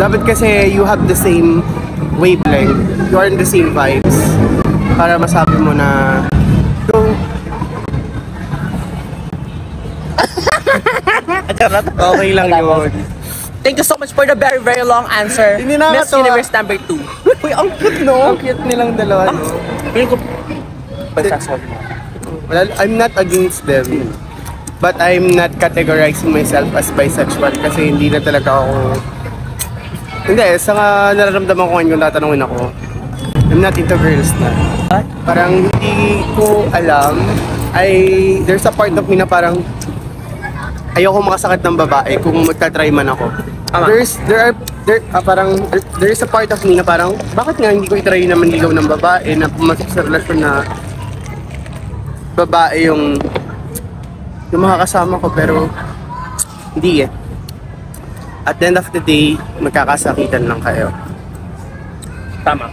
Dapat kasi you have the same wavelength. You are in the same vibes. Para masabi mo na, go. Okay lang yun. Thank you so much for the very, very long answer. Hindi Miss nakakatawa. Universe number 2. Uy, ang cute no? Ang cute nilang dalawa. No? Piling ko, pagsasabi mo. Well, I'm not against them. But I'm not categorizing myself as bisexual kasi hindi na talaga ako... Hindi, sa nararamdaman ko ngayon kung tatanungin ako, I'm not into girls na. Parang hindi ko alam, there's a part of me na parang ayoko makasakit ng babae kung magta-try man ako. There is a part of me na parang, bakit nga hindi ko i-try na manligaw ng babae na pumasok sa relasyon na babae yung makakasama ko, pero hindi eh. At the end of the day, magkakasakitan lang kayo. Tama.